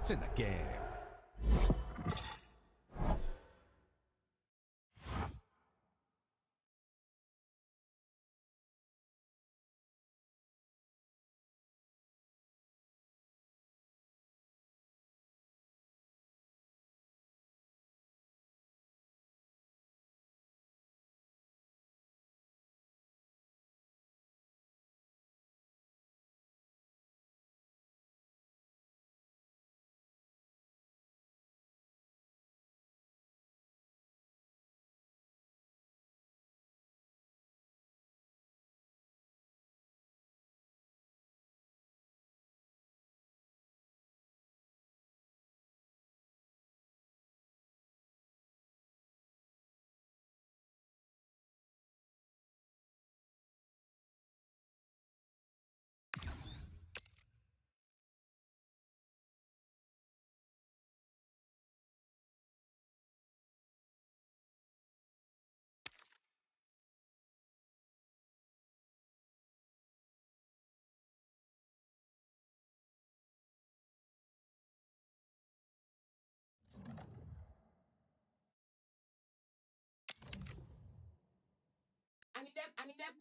It's in the game.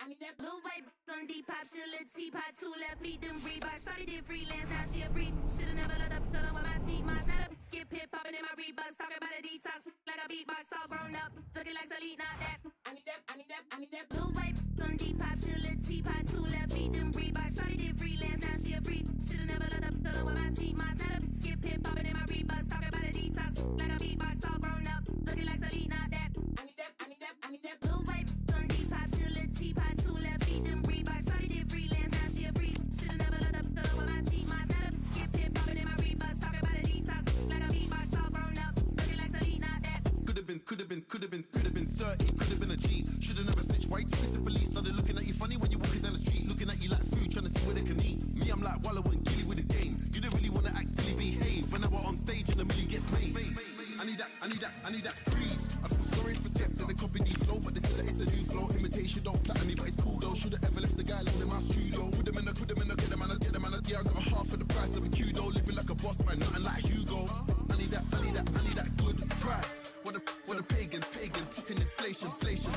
I need that blue white on Depop, she a little teapot, 2 left feet, them Reebok. Shawty did freelance, now she a free. Shoulda never let up, with my seat, my set up. Skip hip popping in my Reeboks, talking about a detox, like a beatbox, all grown up, looking like Salute, not that. I need that blue white on Depop, she a little teapot, 2 left feet, them Reebok. Shawty did freelance, now she a free. Shoulda never let up, with my seat, my set up. Skip hip popping in my Reeboks, talking about a detox, like a beatbox, all grown up, looking like Salute, not that. I need that blue white on Depop, she a little teapot, 2 left feet, them Reebok. Shawty did freelance, now she a free. Shoulda never let up, with my seat, my set up. Skip hip popping in my Reeboks, talking about a detox, like a beatbox, all grown up, looking like Salute, not that. Could've been 30, could've been a G. Should've never snitched. Why you took it to police? Now they're looking at you funny when you're walking down the street, looking at you like food, trying to see where they can eat. Me, I'm like Wallow and Gilly with the game. You don't really wanna act silly, behave. When I were on stage and a million gets made. I need that freeze. I feel sorry for Skepta, they copy these flow, but they say that it's a new flow. Imitation don't flatter me, but it's cool though. Should've ever left the guy alone in my studio. Put them in, get them, yeah, I got a half of the price of a Q-Do. Living like a boss man, nothing like Hugo. I need that good price. What a pagan, talking inflation,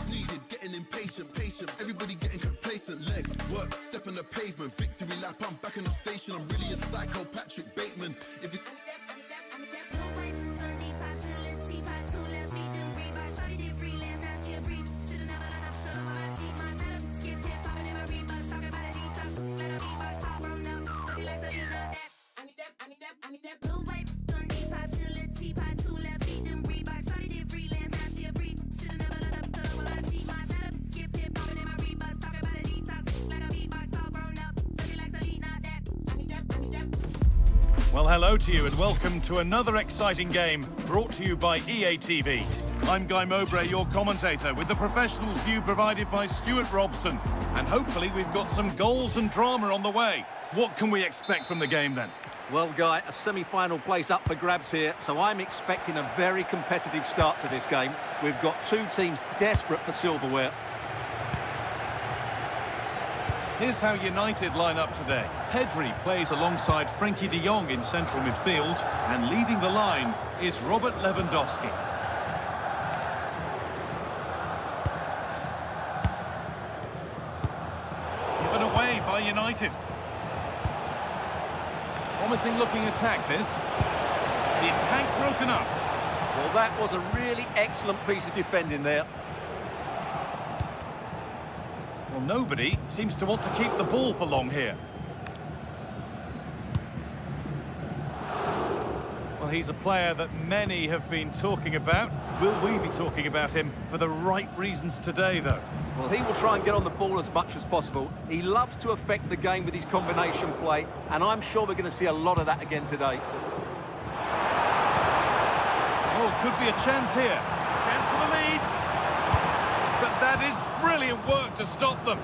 needed, getting impatient, patient. Everybody getting complacent, leg, work, step on the pavement, victory lap, I'm back in the station. I'm really a psycho, Patrick Bateman. If it's I need that blue white on Depop, she a little teapot, 2 left feet, them Reebok. Shawty did freelance, now she a free. Shoulda never let up, with my seat, my set up. Skip hip popping in my Reeboks, talking about a detox, like a beatbox, all grown up, looking like Salute, not that. I need that. Well, hello to you and welcome to another exciting game brought to you by EA TV. I'm Guy Mowbray, your commentator, with the professionals view provided by Stuart Robson. And hopefully we've got some goals and drama on the way. What can we expect from the game then? Well, Guy, a semi-final place up for grabs here, so I'm expecting a very competitive start to this game. We've got two teams desperate for silverware. Here's how United line up today. Pedri plays alongside Frenkie de Jong in central midfield, and leading the line is Robert Lewandowski. Given away by United. Promising looking attack, this. The attack broken up. Well, that was a really excellent piece of defending there. Well, nobody seems to want to keep the ball for long here. Well, he's a player that many have been talking about. Will we be talking about him for the right reasons today, though? Well, he will try and get on the ball as much as possible. He loves to affect the game with his combination play, and I'm sure we're going to see a lot of that again today. Oh, could be a chance here. Chance for the lead. But that is brilliant work to stop them.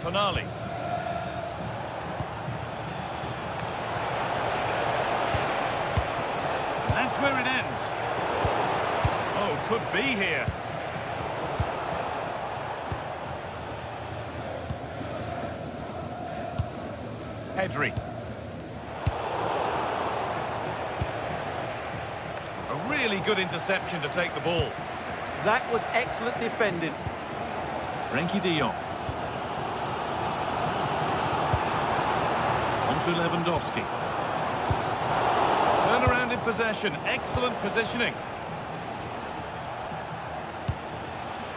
Tonali. That's where it ends. Oh, could be here. Pedri. A really good interception to take the ball. That was excellent defending. Frenkie de Jong. On to Lewandowski. Turn around in possession. Excellent positioning.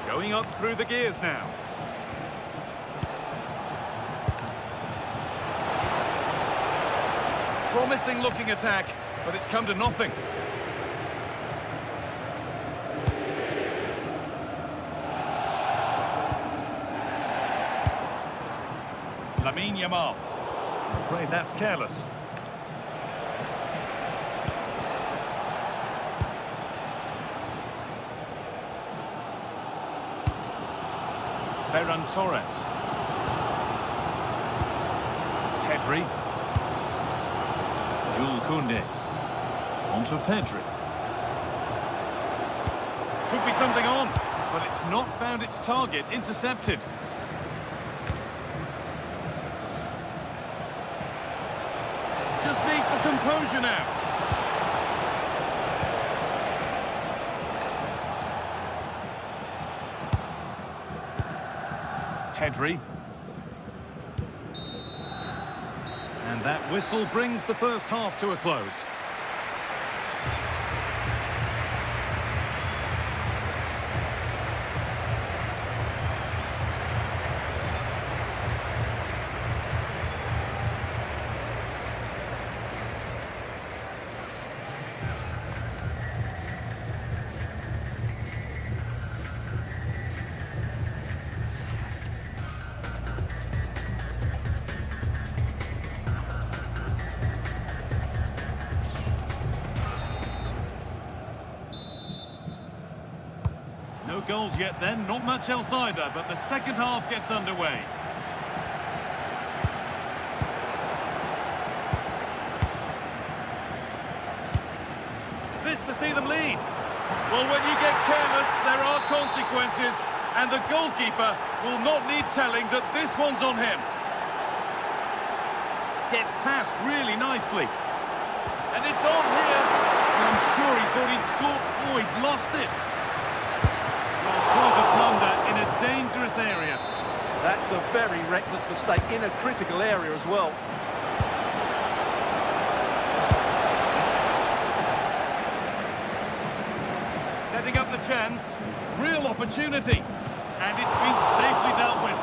Going up through the gears now. Promising looking attack, but it's come to nothing. Lamine Yamal. I'm afraid that's careless. Ferran Torres. Pedri. Jules Koundé. On to Pedri. Could be something on, but it's not found its target. Intercepted. Just needs the composure now. Pedri. And that whistle brings the first half to a close. No goals yet then, not much else either, but the second half gets underway. This to see them lead. Well, when you get careless, there are consequences, and the goalkeeper will not need telling that this one's on him. Gets past really nicely. And it's on here. I'm sure he thought he'd scored. Oh, he's lost it. Quite a blunder in a dangerous area. That's a very reckless mistake in a critical area as well. Setting up the chance. Real opportunity. And it's been safely dealt with.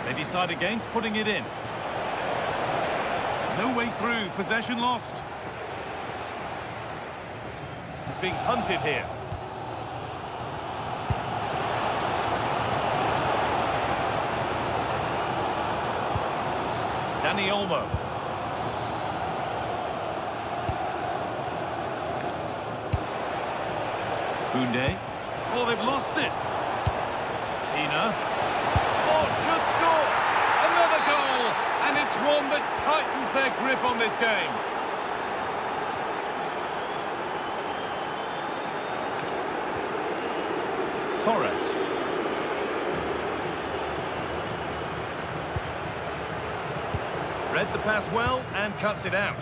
They decide against putting it in. No way through. Possession lost. Being hunted here. Dani Olmo. Koundé. Oh, they've lost it. Ina. Oh, should score. Another goal. And it's one that tightens their grip on this game. Torres. Read the pass well and cuts it out.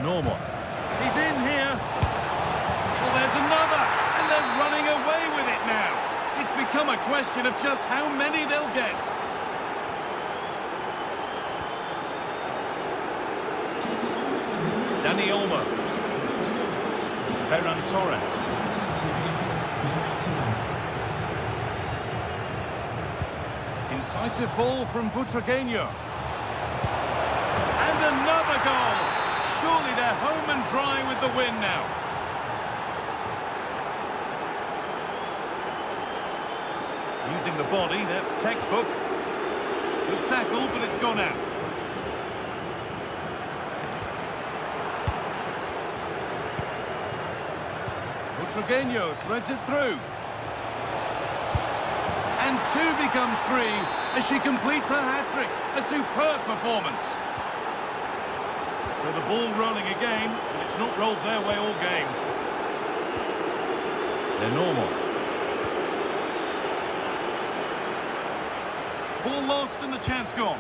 Normal. He's in here. Well, there's another, and they're running away with it now. It's become a question of just how many they'll get. Dani Olmo. Ferran Torres. Incisive ball from Butragueño. And another goal. Surely they're home and dry with the win now. Using the body, that's textbook. Good tackle, but it's gone out. Butragueño threads it through. And 2 becomes 3 as she completes her hat-trick. A superb performance. So the ball rolling again, but it's not rolled their way all game. They're normal. Ball lost and the chance gone.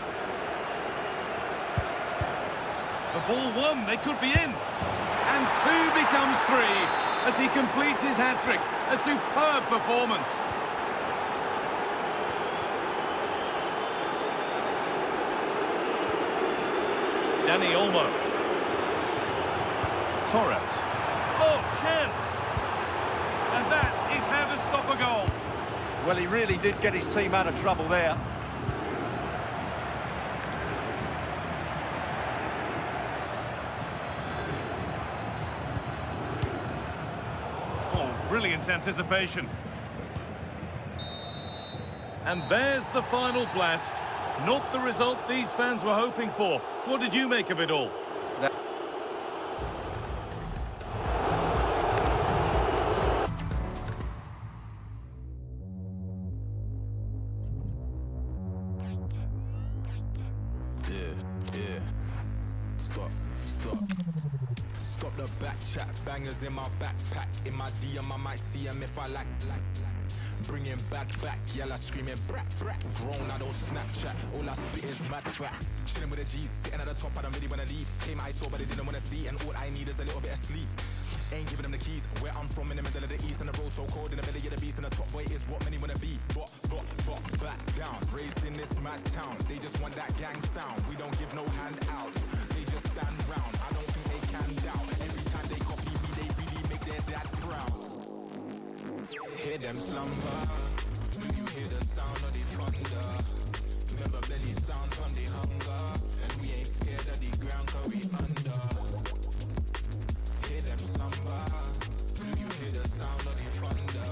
The ball won, they could be in. And 2 becomes 3 as he completes his hat-trick. A superb performance. Dani Olmo. Torres. Oh, chance! And that is how to stop a goal. Well, he really did get his team out of trouble there. Oh, brilliant anticipation. And there's the final blast. Not the result these fans were hoping for. What did you make of it all? Stop the back chat, bangers in my backpack. In my DM, I might see them if I like. Bringing bad back, yella screaming brat, brat. Grown, I don't Snapchat, all I spit is mad facts. Chilling with the G's, sitting at the top, I don't really wanna leave. Came I saw, but they didn't wanna see, and all I need is a little bit of sleep. Ain't giving them the keys, where I'm from in the middle of the east, and the road so cold in the belly of the beast, and the top boy is what many wanna be. But, back down, raised in this mad town. They just want that gang sound, we don't give no handouts. They just stand round, I don't think they can doubt. Every time they copy me, they really make their dad proud. Hear them slumber. Do you hear the sound of the thunder? Remember belly sounds from the hunger. And we ain't scared of the ground cause we under. Hear them slumber. Do you hear the sound of the thunder?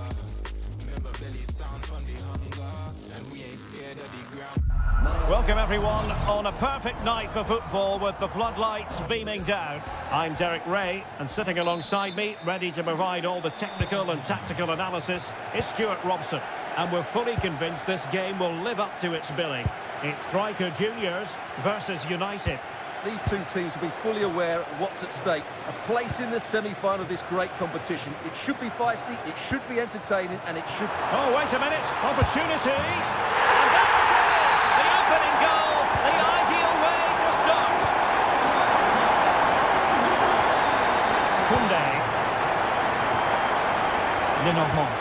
Remember belly sounds from the hunger. And we ain't scared of the ground. Welcome everyone on a perfect night for football with the floodlights beaming down. I'm Derek Ray, and sitting alongside me, ready to provide all the technical and tactical analysis, is Stuart Robson. And we're fully convinced this game will live up to its billing. It's Striker Juniors versus United. These two teams will be fully aware of what's at stake. A place in the semi-final of this great competition. It should be feisty, it should be entertaining, and it should... Oh, wait a minute. Opportunity. And there it is. The opening goal. The ideal way to start. Koundé. Lenormand.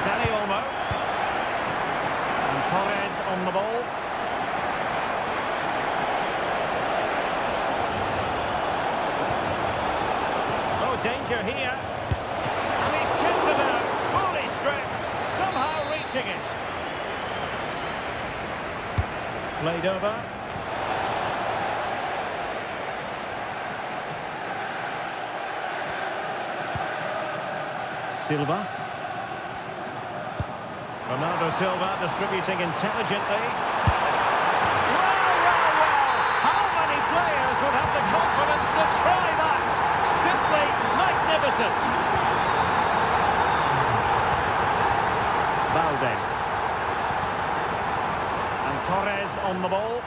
Dani Olmo. And Torres on the ball. Oh, danger here. And he's kicked it out. Fully stretched. Somehow reaching it. Played over. Silva. Ronaldo Silva distributing intelligently. Well! How many players would have the confidence to try that? Simply magnificent. Balde. And Torres on the ball.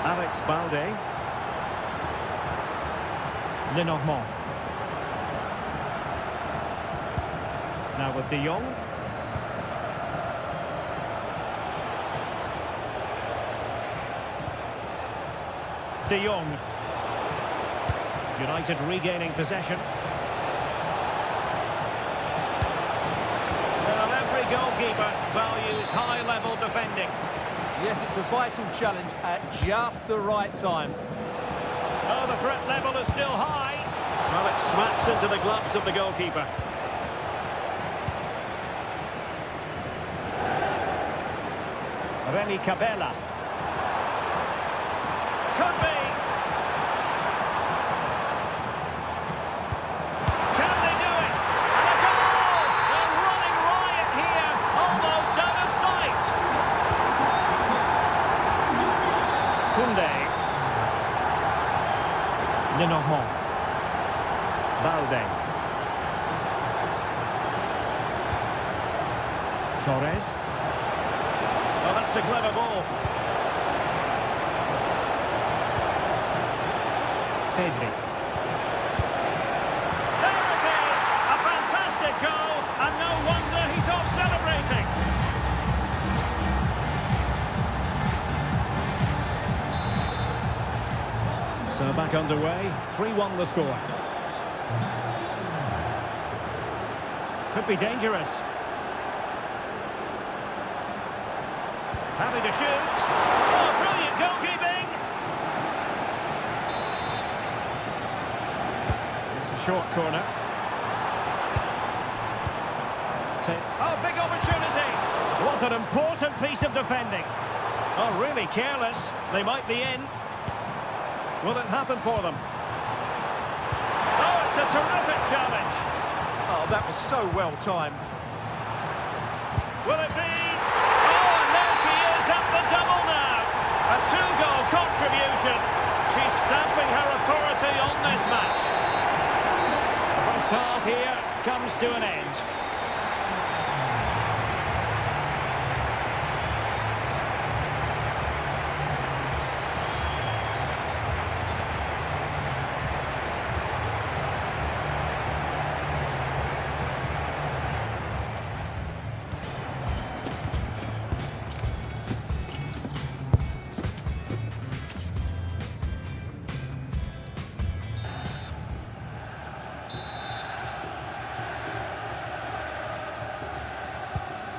Alex Balde. Lenormand. Now with De Jong. De Jong. United regaining possession. Well, every goalkeeper values high-level defending. Yes, it's a vital challenge at just the right time. Oh, the threat level is still high. Well, it smacks into the gloves of the goalkeeper. Remy Cabella. Could be. Can they do it? And a goal! They're running riot here, almost out of sight. Koundé. Lenormand. Balde. Torres. That's a clever ball. Pedri. There it is! A fantastic goal, and no wonder he's off celebrating. So back underway, 3-1 the score. Could be dangerous. Happy to shoot. Oh, brilliant goalkeeping! It's a short corner. Oh, big opportunity! Was an important piece of defending. Oh, really careless. They might be in. Will it happen for them? Oh, it's a terrific challenge. Oh, that was so well timed. Will it be? Oh, and there she is at the double now. A two-goal contribution. She's stamping her authority on this match. The first half here comes to an end.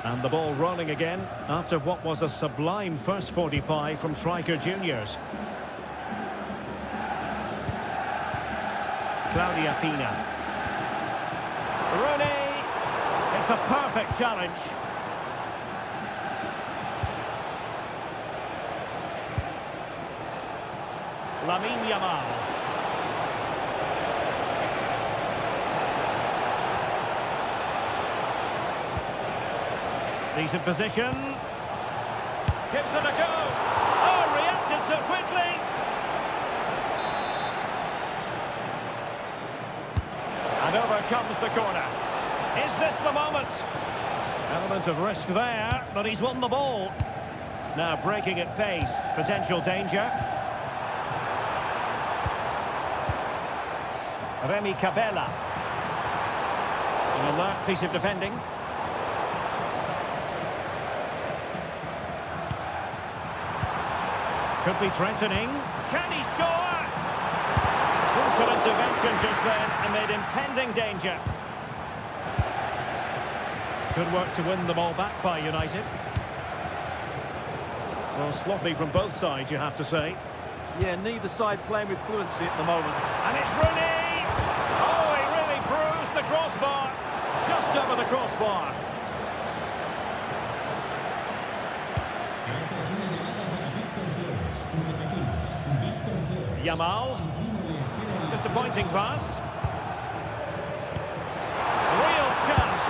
And the ball rolling again after what was a sublime first 45 from striker juniors. Claudia Pina. Rooney. It's a perfect challenge. Lamine Yamal. Decent position. Gives it a go. Oh, reacted so quickly. And over comes the corner. Is this the moment? Element of risk there, but he's won the ball. Now breaking at pace. Potential danger. Remy Cabella. An alert piece of defending. Could be threatening. Can he score? Crucial intervention just then amid impending danger. Good work to win the ball back by United. Well, sloppy from both sides, you have to say. Yeah, neither side playing with fluency at the moment. And it's Rooney! Oh, he really bruised the crossbar. Just over the crossbar. Yamal. Disappointing pass. Real chance.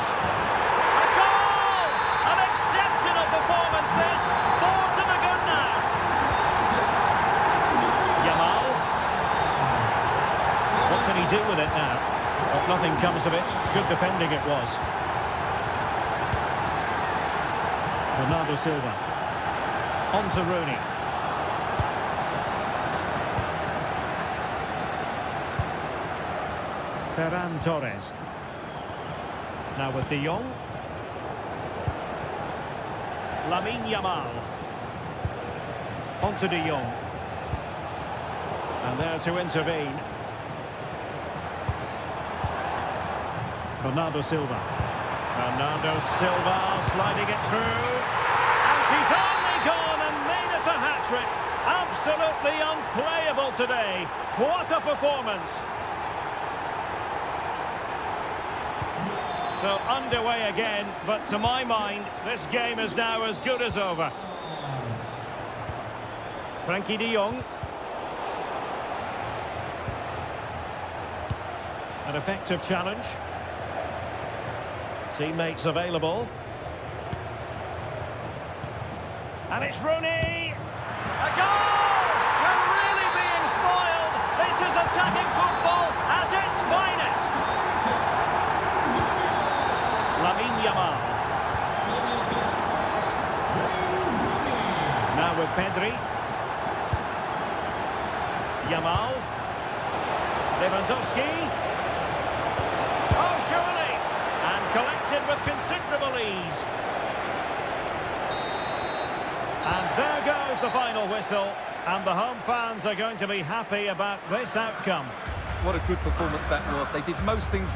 A goal! An exceptional performance this. 4 to the good now. Yamal. What can he do with it now? Well, nothing comes of it. Good defending it was. Bernardo Silva. On to Rooney. Ferran Torres. Now with De Jong. Lamine Yamal. On to De Jong. And there to intervene. Bernardo Silva. Bernardo Silva sliding it through. And she's only gone and made it a hat-trick. Absolutely unplayable today. What a performance. So underway again, but to my mind, this game is now as good as over. Frankie de Jong. An effective challenge. Teammates available. And it's Rooney! A goal! We're really being spoiled! This is attacking football at its finest! Lamine Yamal. Pedri. Yamal. Lewandowski. Oh, surely! And collected with considerable ease. And there goes the final whistle. And the home fans are going to be happy about this outcome. What a good performance that was. They did most things.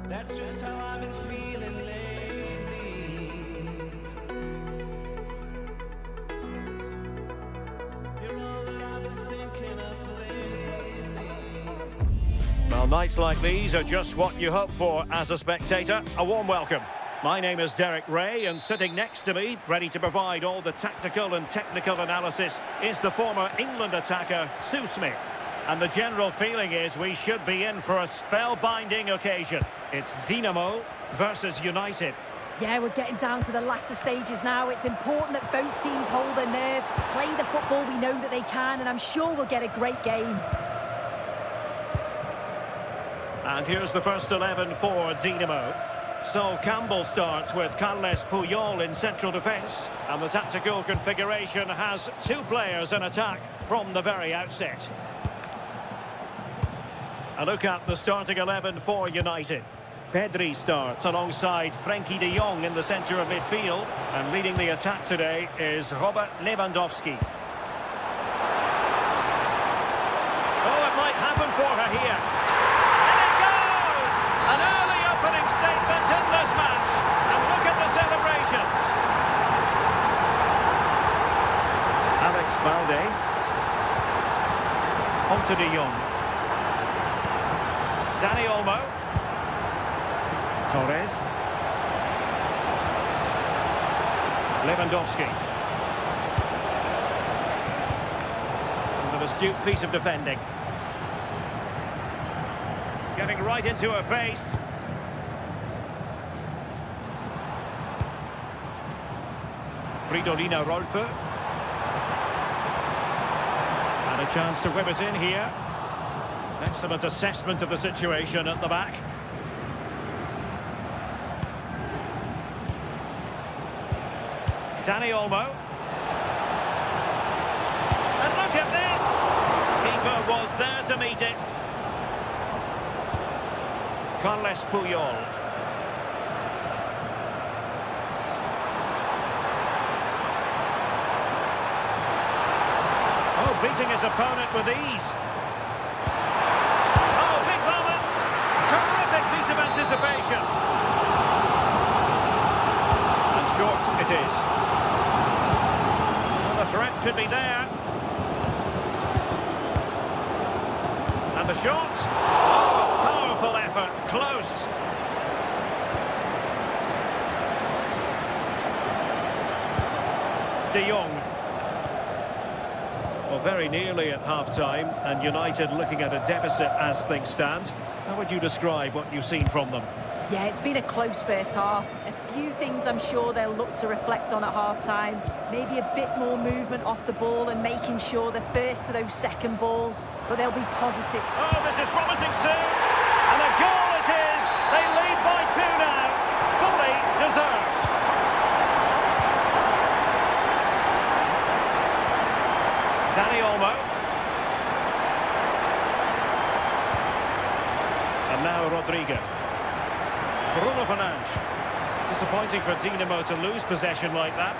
That's just how I've been feeling lately. You're all that I've been thinking of lately. Well, nights like these are just what you hope for as a spectator. A warm welcome. My name is Derek Ray, and sitting next to me, ready to provide all the tactical and technical analysis, is the former England attacker, Sue Smith. And the general feeling is we should be in for a spellbinding occasion. It's Dinamo versus United. Yeah, we're getting down to the latter stages now. It's important that both teams hold their nerve, play the football we know that they can, and I'm sure we'll get a great game. And here's the first 11 for Dinamo. So Campbell starts with Carles Puyol in central defence. And the tactical configuration has two players in attack from the very outset. A look at the starting 11 for United. Pedri starts alongside Frenkie de Jong in the centre of midfield. And leading the attack today is Robert Lewandowski. Oh, it might happen for her here. And it goes! An early opening statement in this match. And look at the celebrations. Alex Balde. On to de Jong. Dani Olmo. Torres. Lewandowski. And an astute piece of defending. Getting right into her face. Fridolina Rolfö. And a chance to whip it in here. Excellent assessment of the situation at the back. Dani Olmo. And look at this! Keeper was there to meet it. Carles Puyol. Oh, beating his opponent with ease. Oh, big moment! Terrific piece of anticipation. And short it is. Well, the threat could be there. And the shot. Oh, powerful effort. Close. De Jong. Well, very nearly at half-time, and United looking at a deficit as things stand. How would you describe what you've seen from them? Yeah, it's been a close first half. A few things I'm sure they'll look to reflect on at half-time. Maybe a bit more movement off the ball and making sure they're first to those second balls, but they'll be positive. Oh, this is promising soon. And a goal it is. They lead by 2 now. Fully deserved. Dani Olmo. And now Rodrigo. Bruno Fernandes. Disappointing for Dinamo to lose possession like that.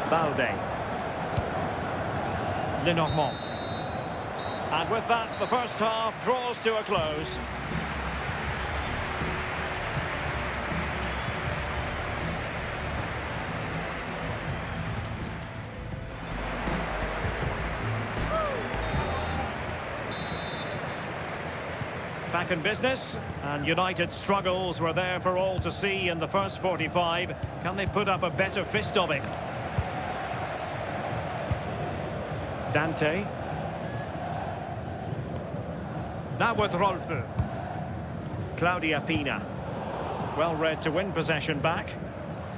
Balde. Lenormand. And with that, the first half draws to a close. Back in business, and United's struggles were there for all to see in the first 45. Can they put up a better fist of it? Dante. Now with Rolfö. Claudia Pina. Well read to win possession back.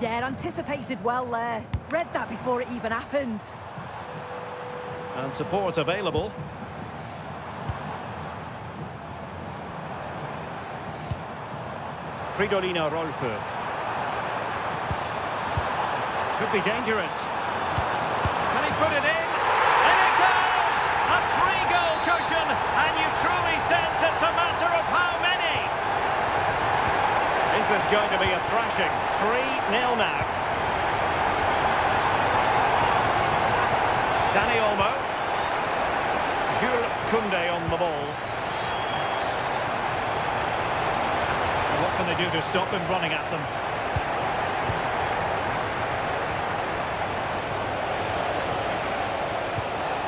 Yeah, anticipated well there. Read that before it even happened. And support available. Fridolina Rolfö. Could be dangerous. Can he put it in? And it goes! A 3-goal cushion, and you truly sense it's a matter of how many. Is this going to be a thrashing? 3-0 now. Dani Olmo. Jules Koundé on the ball. What can they do to stop him running at them?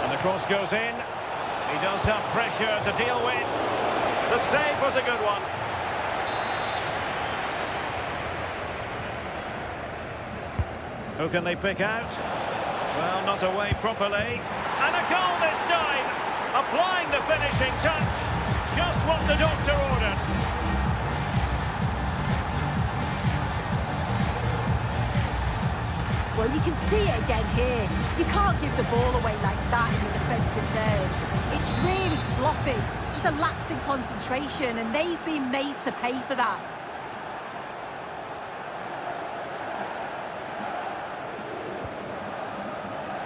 And the cross goes in. He does have pressure to deal with. The save was a good one. Who can they pick out? Well, not away properly. And a goal this time! Applying the finishing touch. Just what the doctor ordered. Well, you can see it again here. You can't give the ball away like that in the defensive third. It's really sloppy. Just just a lapse in concentration, and they've been made to pay for that.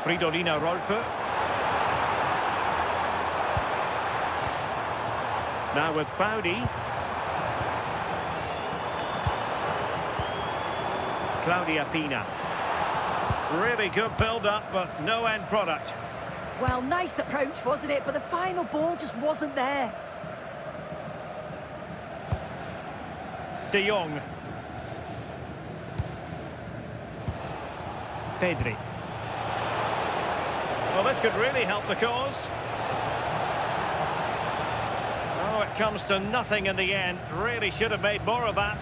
Fridolina Rolfö. Now with Baudi. Claudia Pina. Really good build-up, but no end product. Well, nice approach, wasn't it? But the final ball just wasn't there. De Jong. Pedri. Well, this could really help the cause. Oh, it comes to nothing in the end. Really should have made more of that.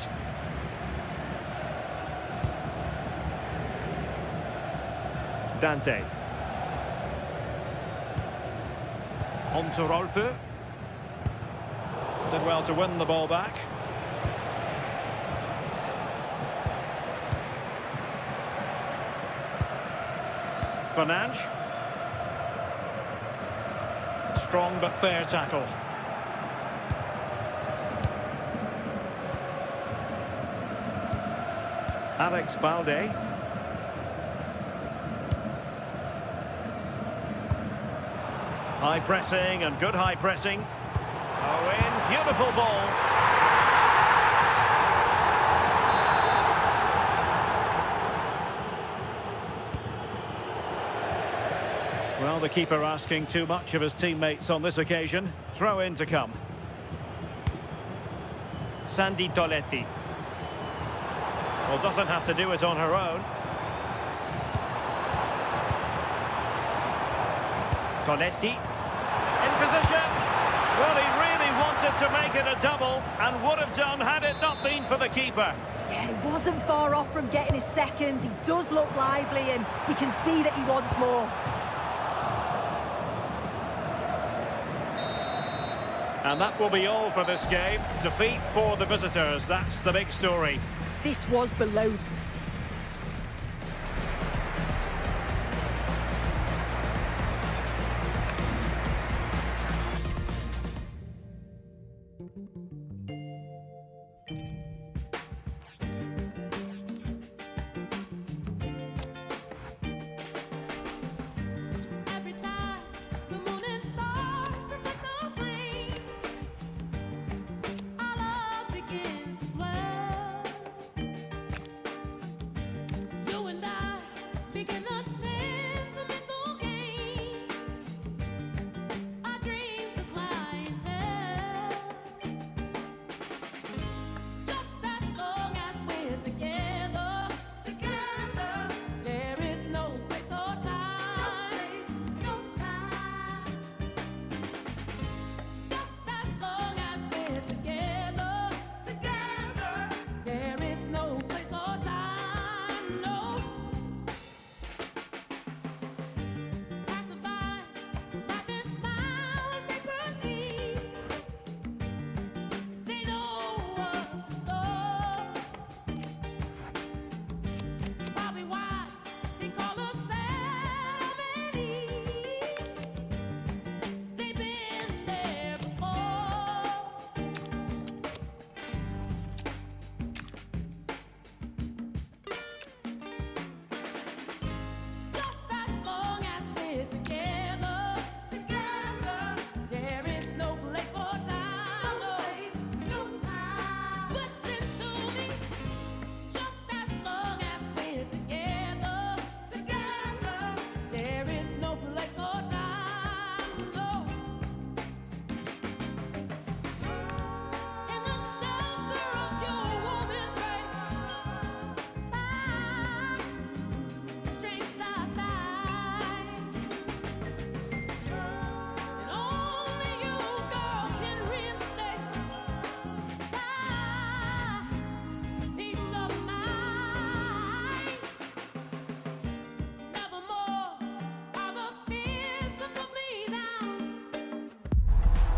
Dante. On to Rolfö. Did well to win the ball back. Fernandes. Strong but fair tackle. Alex Balde. High pressing and good high pressing. Oh, in. Beautiful ball. Well, the keeper asking too much of his teammates on this occasion. Throw in to come. Sandy Toletti. Well, doesn't have to do it on her own. Toletti. In position. Well, he really wanted to make it a double and would have done had it not been for the keeper. Yeah, he wasn't far off from getting his second. He does look lively and you can see that he wants more. And that will be all for this game. Defeat for the visitors. That's the big story. This was below. Every time the morning stars reflect the plain, our love begins to dwell. You and I begin a sentimental game. Our dreams of clientele. Just as long as we're together, there is no place or time. Just as long as we're together, there is no place or time. No. Passerby, laughing smiles they perceive. They know what's in store. Probably why they call us Adam and Eve. They've been there before. Just as long as we're together, there is no place for time. No time. Listen to me. Just as long as we're together, there is no place or time. No. In the shelter of your warm embrace, strength I find, and only you, girl, can reinstate my peace of mind. Nevermore are the fears that put me down.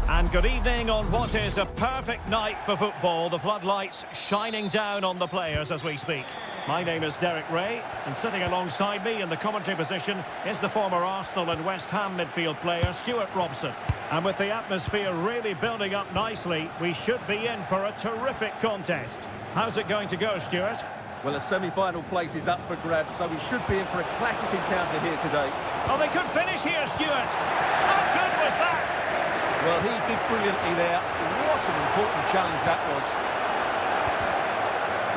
And good evening on what is a perfect night for football. The floodlights shining down on the players as we speak. My name is Derek Ray, and sitting alongside me in the commentary position is the former Arsenal and West Ham midfield player, Stuart Robson. And with the atmosphere really building up nicely, we should be in for a terrific contest. How's it going to go, Stuart? Well, a semi-final place is up for grabs, so we should be in for a classic encounter here today. Oh, they could finish here, Stuart. How good was that? Well, he did brilliantly there. What an important challenge that was.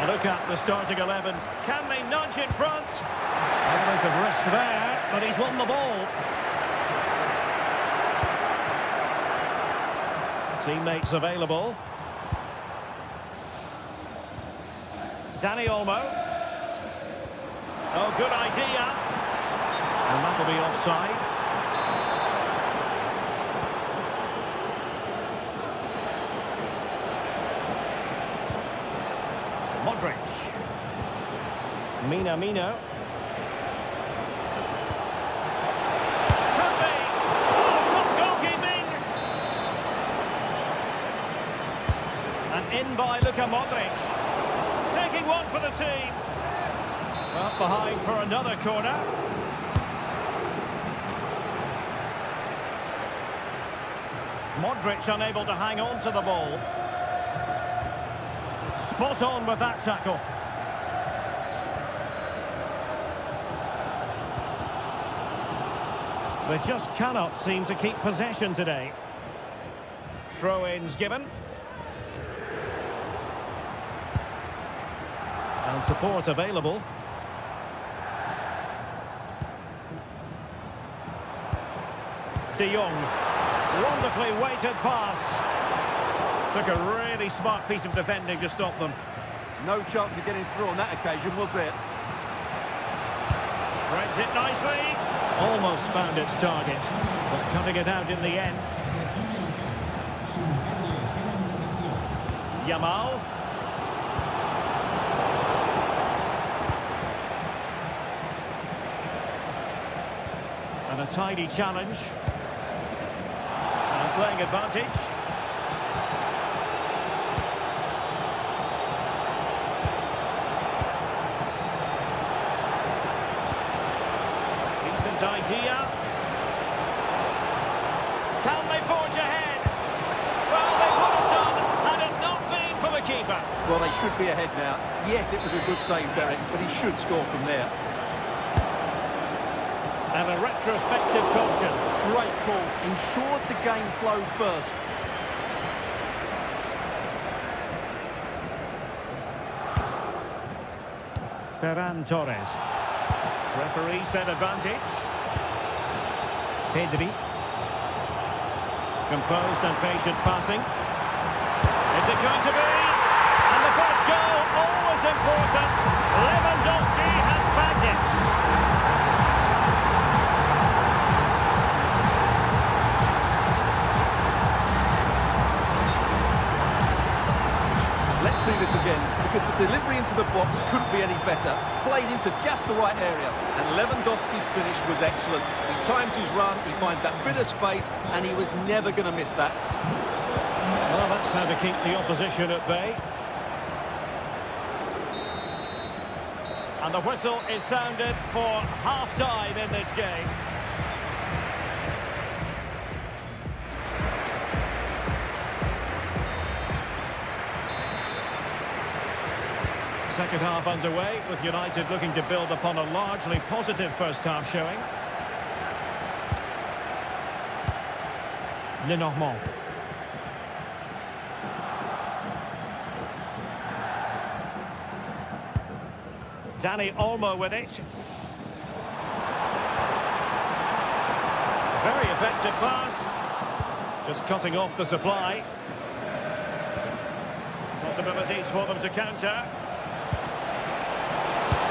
A look at the starting 11. Can they nudge in front? Element of risk there, but he's won the ball. Teammates available. Dani Olmo. Oh, good idea. And that'll be offside. Modric. Minamino. Could be. Oh, top goalkeeping. And in by Luka Modric. Taking one for the team. Up behind for another corner. Modric unable to hang on to the ball. Spot on with that tackle. They just cannot seem to keep possession today. Throw-ins given. And support available. De Jong. Wonderfully weighted pass. Took a really smart piece of defending to stop them. No chance of getting through on that occasion, was there? Threads it nicely. Almost found its target, but cutting it out in the end. Yamal. And a tidy challenge. And playing advantage. Decent idea. Can they forge ahead? Well, they would have done had it not been for the keeper. Well, they should be ahead now. Yes, it was a good save, Derek, but he should score from there. And a retrospective caution. Great call. Ensured the game flow first. Ferran Torres. Referee said advantage. Pedri. Composed and patient passing. Is it going to be? And the first goal, always important. Lewandowski has bagged it. Let's see this again, because the delivery into the box couldn't be any better. Played into just the right area, and Lewandowski's finish was excellent. He times his run, he finds that bit of space, and he was never going to miss that. Well, that's how to keep the opposition at bay. And the whistle is sounded for half-time in this game. Second half underway, with United looking to build upon a largely positive first half showing. Lenormand. Dani Olmo with it. Very effective pass. Just cutting off the supply. Possibilities for them to counter.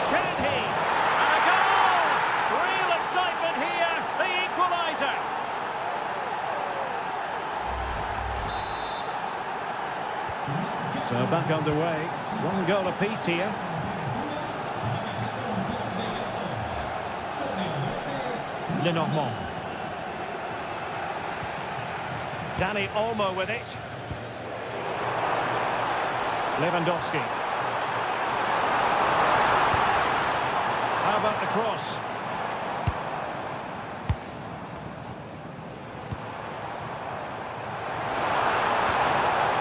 Can he? And a goal! Real excitement here, the equaliser. So back underway. One goal apiece here. Lenormand. Dani Olmo with it. Lewandowski. cross.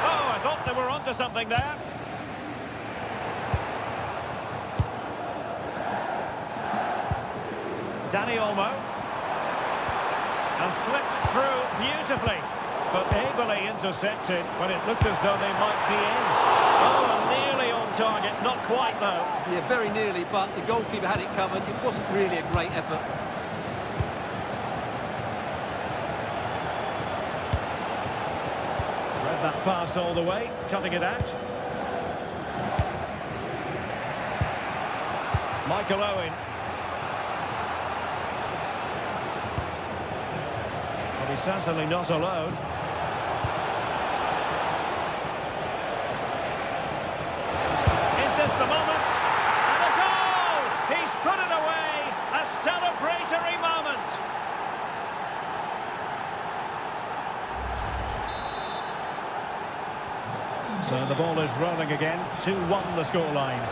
Oh, I thought they were onto something there. Danny Olmo. And slipped through beautifully, but ably intercepted when it looked as though they might be in. Oh, and nearly on target, not quite though. Yeah, very nearly, but the goalkeeper had it covered. It wasn't really a great effort. Read that pass all the way, cutting it out. Michael Owen. But he's certainly not alone. Is this the moment? And a goal! He's put it away! A celebratory moment! So the ball is rolling again. 2-1 the scoreline.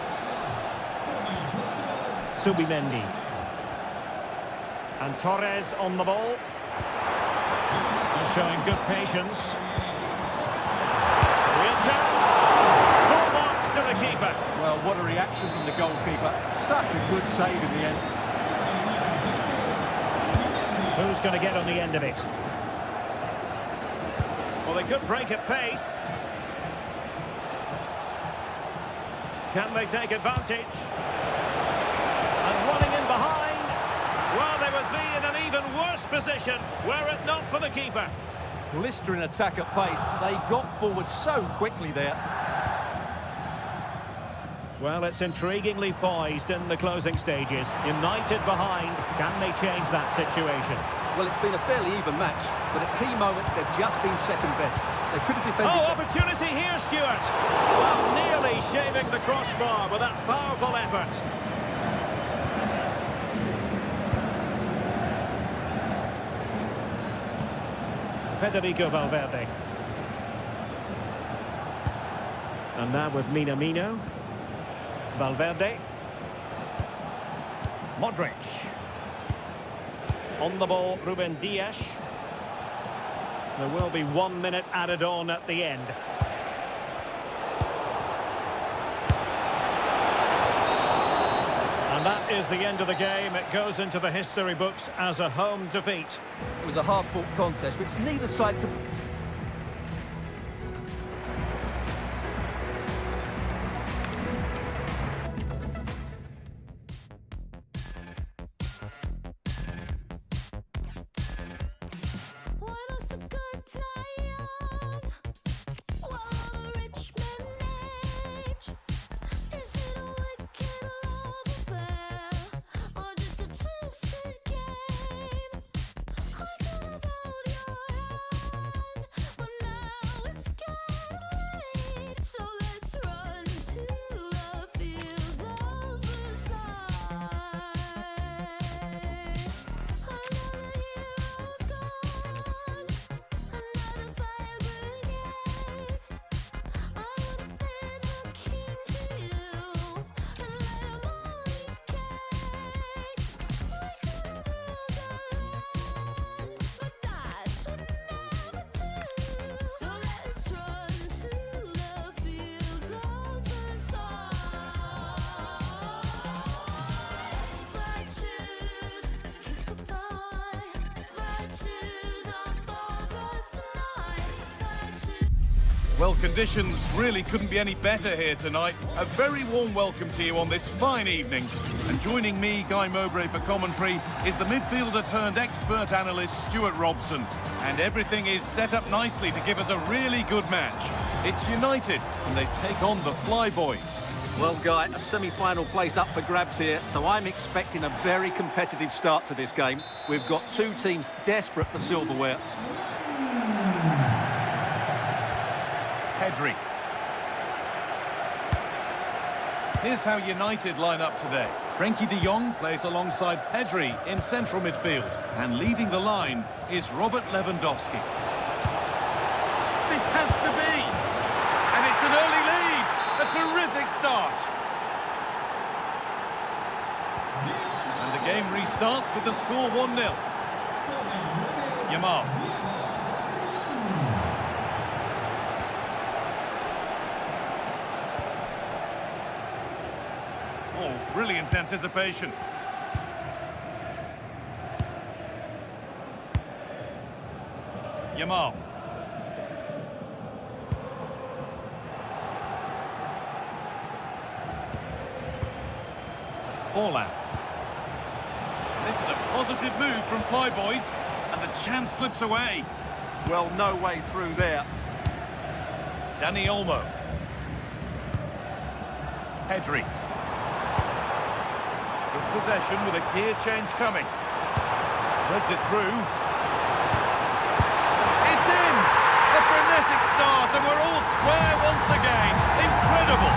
Subimendi. And Torres on the ball. Showing good patience. Real chance. Full marks to the keeper. Well, what a reaction from the goalkeeper. Such a good save in the end. Who's going to get on the end of it? Well, they could break at pace. Can they take advantage? And running in behind. Well, they would be in an even worse position were it not for the keeper. Blistering attack at pace. They got forward so quickly there. Well, it's intriguingly poised in the closing stages. United behind. Can they change that situation? Well, it's been a fairly even match, but at key moments they've just been second best. They could have defended... Oh, opportunity here, Stuart! Well, nearly shaving the crossbar with that powerful effort. Federico Valverde. And now with Minamino. Valverde. Modric. On the ball, Ruben Dias. There will be 1 minute added on at the end. And that is the end of the game. It goes into the history books as a home defeat. It was a hard-fought contest, which neither side could... What is the good die young? While the rich men age? Is it a wicked love affair? Or just a twisted game? I could have held your hand, but now it's getting late. So let's run to the fields of Versailles. Another hero's gone, another fire brigade. I would have been a king to you and let 'em all eat cake. We could have ruled our land, but that's what never do. So let's run to the fields of Versailles. Virtues, kiss goodbye. Virtues are for us tonight. Virtues. Well, conditions really couldn't be any better here tonight. A very warm welcome to you on this fine evening. And joining me, Guy Mowbray, for commentary is the midfielder turned expert analyst Stuart Robson. And everything is set up nicely to give us a really good match. It's United, and they take on the Flyboys. Well, Guy, a semi-final place up for grabs here, so I'm expecting a very competitive start to this game. We've got two teams desperate for silverware. Pedri. Here's how United line up today. Frenkie de Jong plays alongside Pedri in central midfield. And leading the line is Robert Lewandowski. This has to be! And it's an early lead! A terrific start! And Game restarts with the score 1-0. Yamal. Oh, brilliant anticipation. Yamal. Forlan. This is a positive move from Flyboys, and the chance slips away. Well, no way through there. Dani Olmo. Pedri. Good possession with a gear change coming. Threads it through. It's in! A frenetic start, and we're all square once again. Incredible!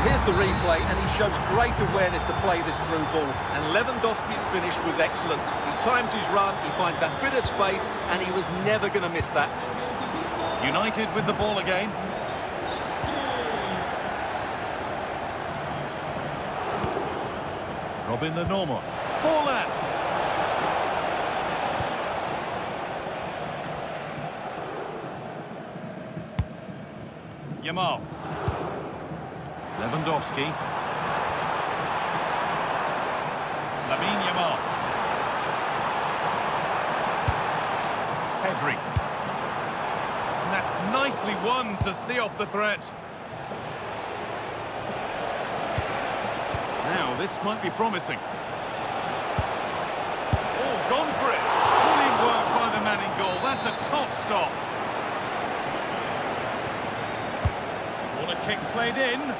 Here's the replay, and he shows great awareness to play this through ball. And Lewandowski's finish was excellent. He times his run, he finds that bit of space, and he was never going to miss that. United with the ball again. Robin the Normal. Forlan. Yamal. Lewandowski. Lamine Yamal. Pedri. And that's nicely won to see off the threat. Now, this might be promising. Oh, gone for it. Brilliant work by the man in goal. That's a top stop. What a kick played in.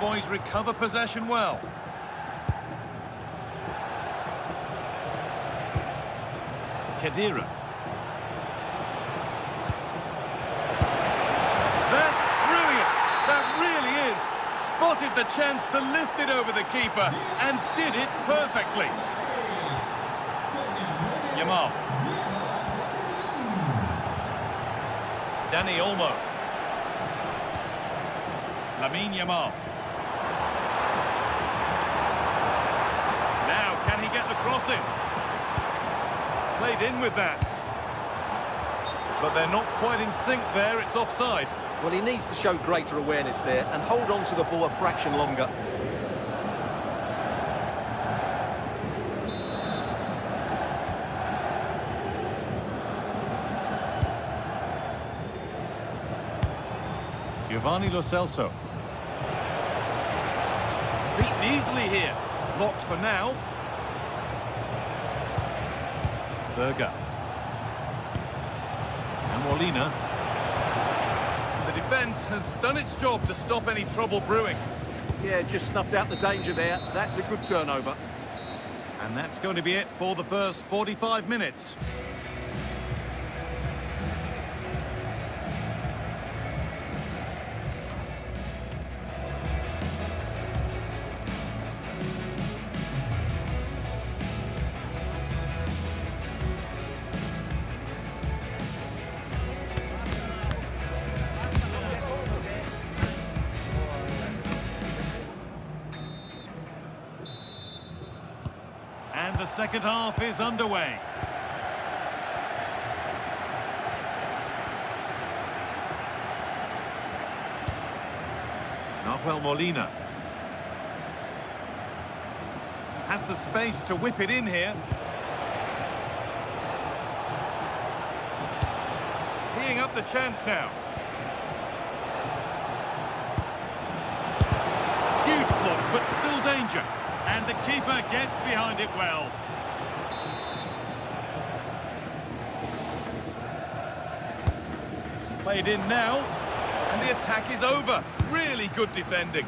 Boys recover possession well. Khedira. That's brilliant. That really is. Spotted the chance to lift it over the keeper and did it perfectly. Yamal. Dani Olmo. Lamine Yamal. Can he get the cross in? Played in with that. But they're not quite in sync there, it's offside. Well, he needs to show greater awareness there and hold on to the ball a fraction longer. Giovanni Lo Celso. Beaten easily here. Blocked for now. Berger. And Molina. The defence has done its job to stop any trouble brewing. Yeah, just snuffed out the danger there. That's a good turnover. And that's going to be it for the first 45 minutes. And the second half is underway. Nahuel Molina. Has the space to whip it in here. Teeing up the chance now. Huge block, but still danger. And the keeper gets behind it well. It's played in now, and the attack is over. Really good defending.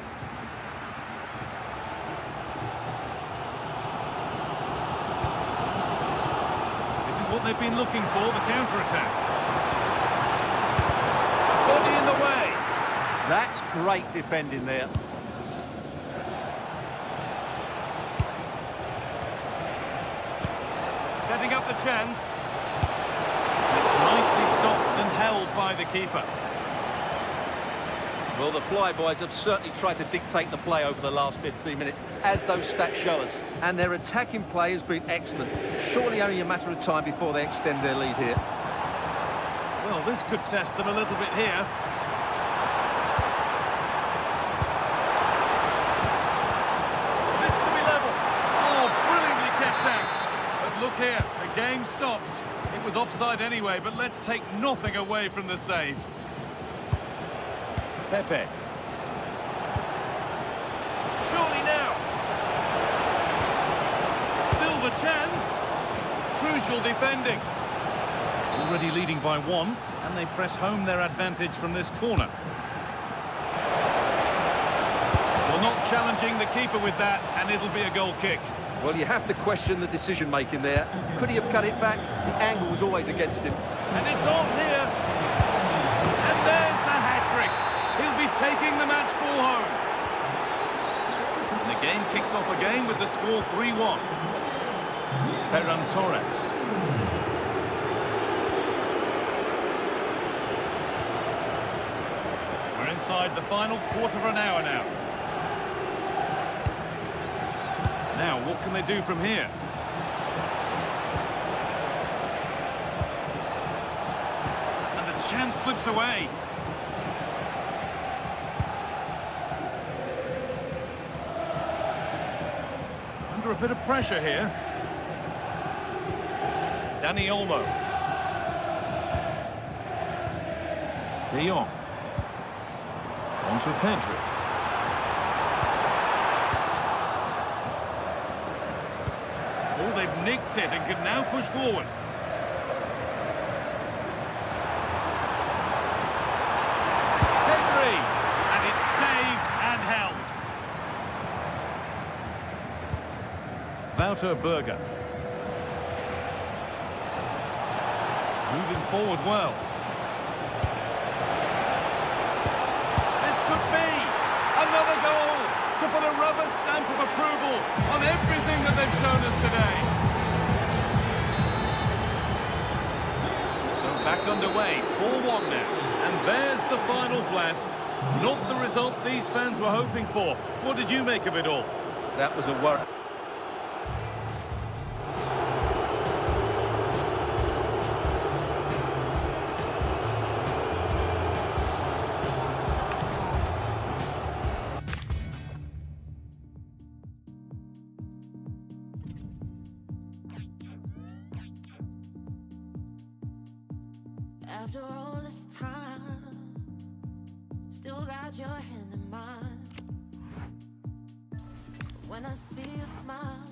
This is what they've been looking for, the counter-attack. Body in the way. That's great defending there. setting up the chance. It's nicely stopped and held by the keeper. Well, the Flyboys have certainly tried to dictate the play over the last 15 minutes, as those stats show us. And their attacking play has been excellent. Surely only a matter of time before they extend their lead here. Well, this could test them a little bit here. This to be level. Oh, brilliantly kept out. But look here, the game stops. It was offside anyway, but let's take nothing away from the save. Pepe. Surely now. Still the chance. Crucial defending. Already leading by one, and they press home their advantage from this corner. Well, not challenging the keeper with that, and it'll be a goal kick. Well, you have to question the decision-making there. Could he have cut it back? The angle was always against him. And it's on here. And there's the hat-trick. He'll be taking the match ball home. And the game kicks off again with the score 3-1. Ferran Torres. We're inside the final quarter of an hour now. Now, what can they do from here? And the chance slips away. Under a bit of pressure here. Dani Olmo. De Jong. On to Pedri. Oh, they've nicked it and can now push forward. Pedri! And it's saved and held. Wouter Berger. Moving forward well. This could be another goal to put a rubber stamp of approval on everything that they've shown us today. So back underway, 4-1 now. And there's the final blast. Not the result these fans were hoping for. What did you make of it all? That was a worry. After all this time, still got your hand in mine. When I see you smile,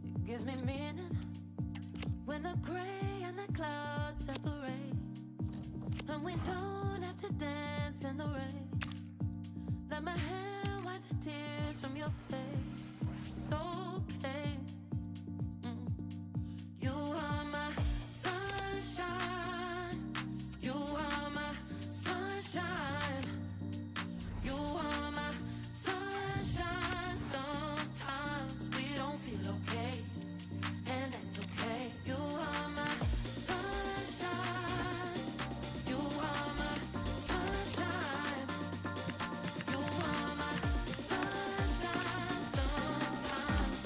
it gives me meaning. When the gray and the clouds separate, and we don't have to dance in the rain, let my hand wipe the tears from your face. It's okay. You are my sunshine. You are my sunshine. You are my sunshine. Sometimes we don't feel okay, and that's okay. You are my sunshine. You are my sunshine. You are my sunshine. Sometimes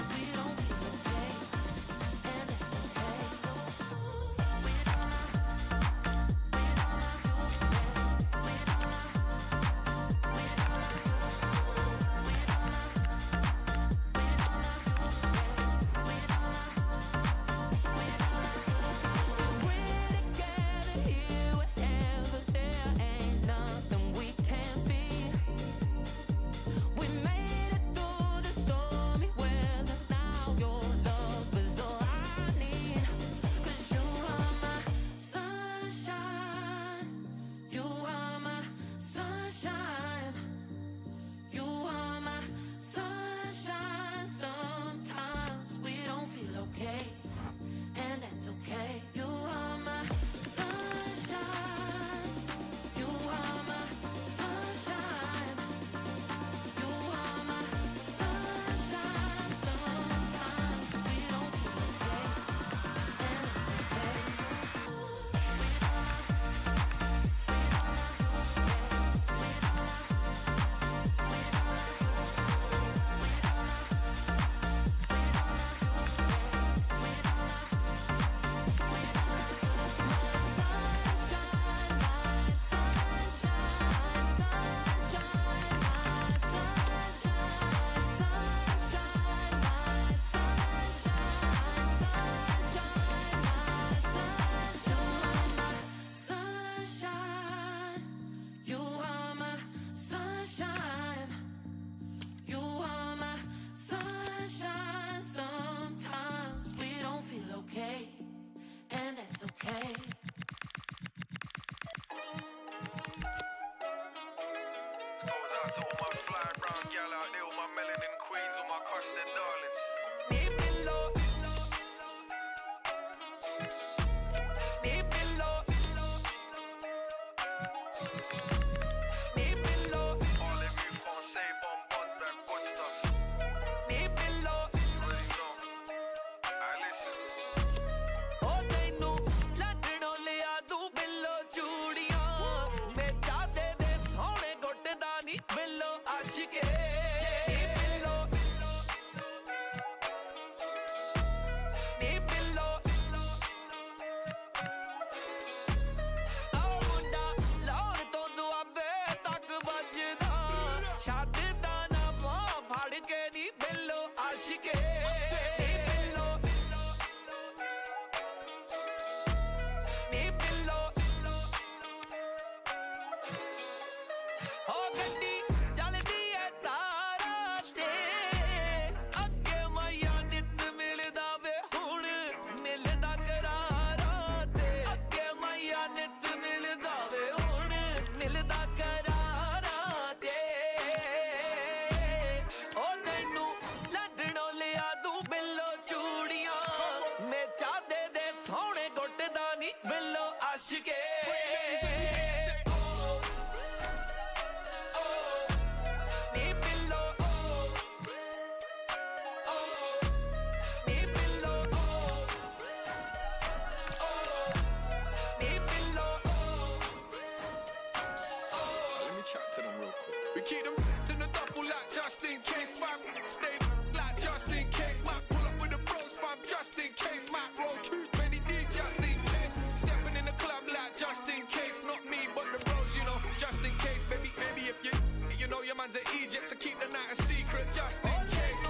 queens, all my crush, their darlings. We keep them in the duffel like just in case, fam. Stay like just in case, might pull up with the bros, fam. Just in case, might roll truth, many deep, just in case. Stepping in the club like just in case, not me, but the bros, you know. Just in case, baby, if you know your man's an Egypt, so keep the night a secret, just in case.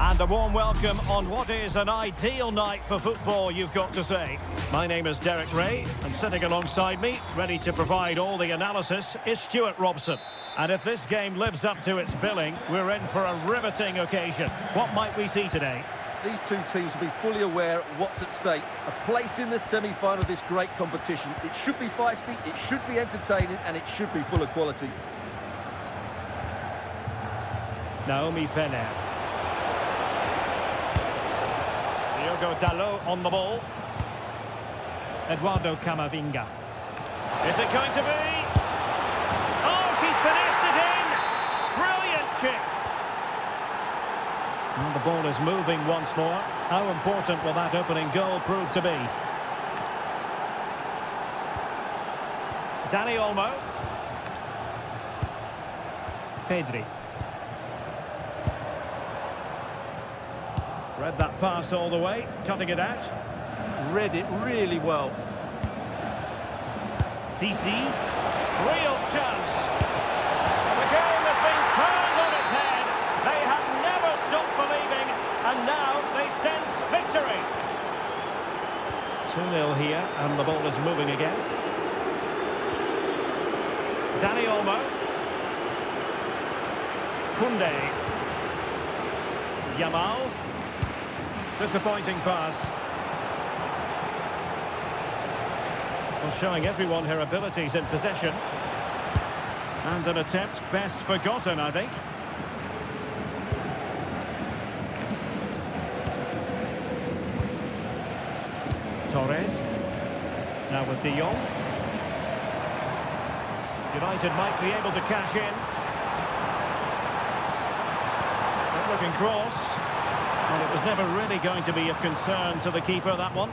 And a warm welcome on what is an ideal night for football, you've got to say. My name is Derek Ray, and sitting alongside me, ready to provide all the analysis, is Stuart Robson. And if this game lives up to its billing, we're in for a riveting occasion. What might we see today? These two teams will be fully aware of what's at stake. A place in the semi-final of this great competition. It should be feisty, it should be entertaining, and it should be full of quality. Naomi Fener. Diogo Dalot on the ball. Eduardo Camavinga. Is it going to be? Oh, she's finessed it in! Brilliant chip! And the ball is moving once more. How important will that opening goal prove to be? Dani Olmo. Pedri. Read that pass all the way, cutting it out. Read it really well. Sisi, real chance. The game has been turned on its head. They have never stopped believing, and now they sense victory. 2-0 here, and the ball is moving again. Dani Olmo. Koundé. Yamal. Disappointing pass. Well, showing everyone her abilities in possession. And an attempt best forgotten, I think. Torres. Now with De Jong. United might be able to cash in. Good looking cross. Well, it was never really going to be of concern to the keeper, that one.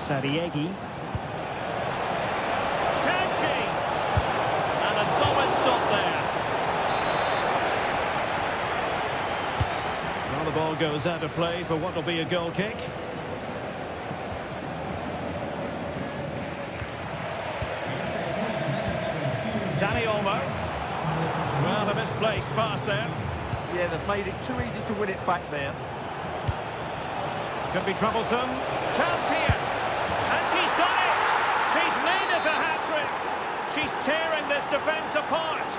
Sariegi. Can she? ball goes out of play for what will be a goal kick. Danny Olmo. Well, a misplaced pass there. Yeah, they've made it too easy to win it back there. Could be troublesome. Chance here. And she's done it! She's made it a hat-trick! She's tearing this defence apart.